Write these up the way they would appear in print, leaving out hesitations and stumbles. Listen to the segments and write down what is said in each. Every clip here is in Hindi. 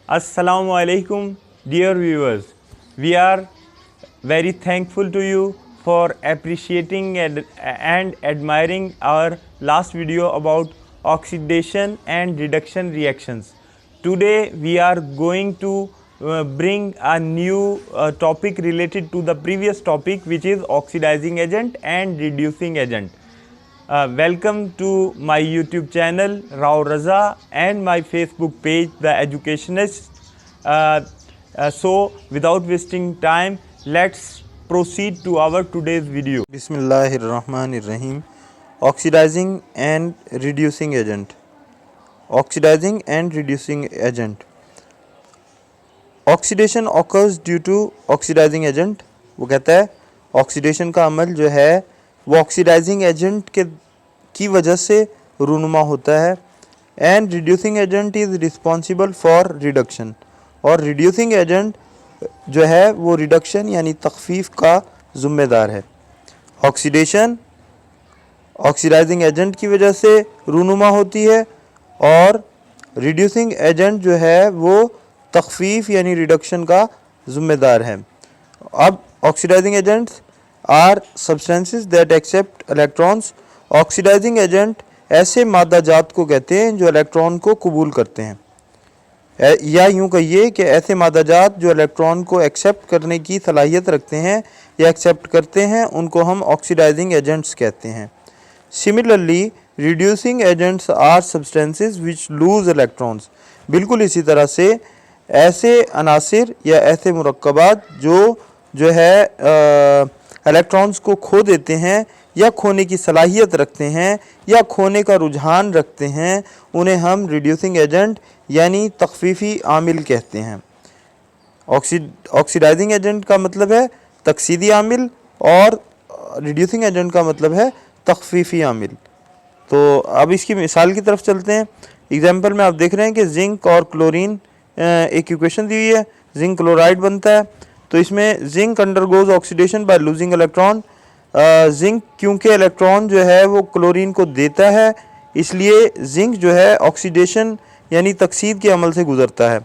Assalamu alaikum, dear viewers. We are very thankful to you for appreciating and admiring our last video about oxidation and reduction reactions. Today we are going to bring a new topic related to the previous topic, which is oxidizing agent and reducing agent. Welcome to my YouTube channel Rao Raza and my Facebook page The Educationist. So without wasting time, let's proceed to our today's video. Bismillahirrahmanirrahim. Oxidizing and reducing agent. Oxidizing and reducing agent. Oxidation occurs due to oxidizing agent. वो कहता है ऑक्सीडेशन का अमल जो है वो ऑक्सीडाइजिंग एजेंट के की वजह से रूनुमा होता है. And reducing agent is responsible for reduction. और रिड्यूसिंग एजेंट जो है वो रिडक्शन यानी तखफीफ का ज़िम्मेदार है. ऑक्सीडेशन ऑक्सीडाइजिंग एजेंट की वजह से रूनुमा होती है और रिड्यूसिंग एजेंट जो है वो तखफीफ यानी रिडक्शन का ज़िम्मेदार है. अब oxidising agents are substances that accept electrons. Oxidising agent ऐसे मादा जात को कहते हैं जो इलेक्ट्रॉन को कबूल करते हैं, या यूँ कहिए कि ऐसे मादा जात जो इलेक्ट्रॉन को एक्सेप्ट करने की सलाहियत रखते हैं या एक्सेप्ट करते हैं, उनको हम ऑक्सीडाइजिंग एजेंट्स कहते हैं. Similarly reducing agents are substances which lose electrons. बिल्कुल इसी तरह से ऐसे अनासिर या ऐसे मुरक्कबात जो है इलेक्ट्रॉन्स को खो देते हैं या खोने की सलाहियत रखते हैं या खोने का रुझान रखते हैं, उन्हें हम रिड्यूसिंग एजेंट यानी तखफीफी आमिल कहते हैं. ऑक्सीडाइजिंग एजेंट का मतलब है तकसीदी आमिल और रिड्यूसिंग एजेंट का मतलब है तखफीफी आमिल. तो अब इसकी मिसाल की तरफ चलते हैं. एग्जाम्पल में आप देख रहे हैं कि जिंक और क्लोरीन एक इक्वेशन दी हुई है. जिंक क्लोराइड बनता है, तो इसमें zinc undergoes oxidation by losing electron. Zinc क्योंकि इलेक्ट्रॉन जो है वो क्लोरीन को देता है, इसलिए जिंक जो है ऑक्सीडेशन यानी तकसीद के अमल से गुजरता है.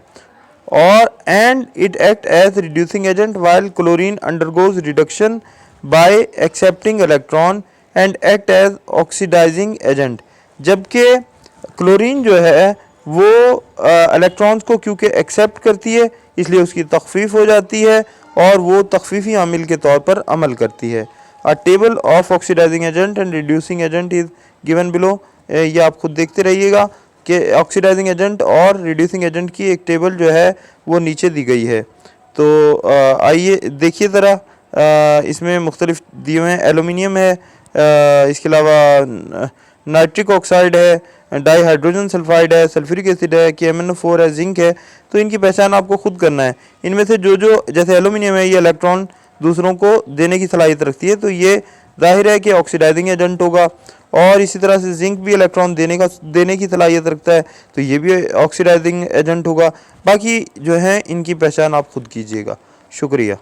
और and it act as reducing agent while chlorine undergoes reduction by accepting electron and act as oxidising agent. जबकि क्लोरीन जो है वो इलेक्ट्रॉन्स को क्योंकि एक्सेप्ट करती है, इसलिए उसकी तखफीफ हो जाती है और वो तखफीफी आमिल के तौर पर अमल करती है. A table of oxidising agent and reducing agent is given below. ये आप खुद देखते रहिएगा कि ऑक्सीडाइजिंग एजेंट और रिड्यूसिंग एजेंट की एक टेबल जो है वो नीचे दी गई है. तो आइए देखिए ज़रा. इसमें मुख्तलिफ दिए हुए हैं. एलुमिनियम है, इसके अलावा नाइट्रिक ऑक्साइड है, डाई हाइड्रोजन सल्फाइड है, सल्फ्यूरिक एसिड है, KMnO4 है, जिंक है. तो इनकी पहचान आपको खुद करना है. इनमें से जो जैसे एलुमिनियम है, ये इलेक्ट्रॉन दूसरों को देने की सलाहियत रखती है, तो ये जाहिर है कि ऑक्सीडाइजिंग एजेंट होगा. और इसी तरह से जिंक भी इलेक्ट्रॉन देने की सलाहियत रखता है, तो ये भी ऑक्सीडाइजिंग एजेंट होगा. बाकी जो है इनकी पहचान आप खुद कीजिएगा. शुक्रिया.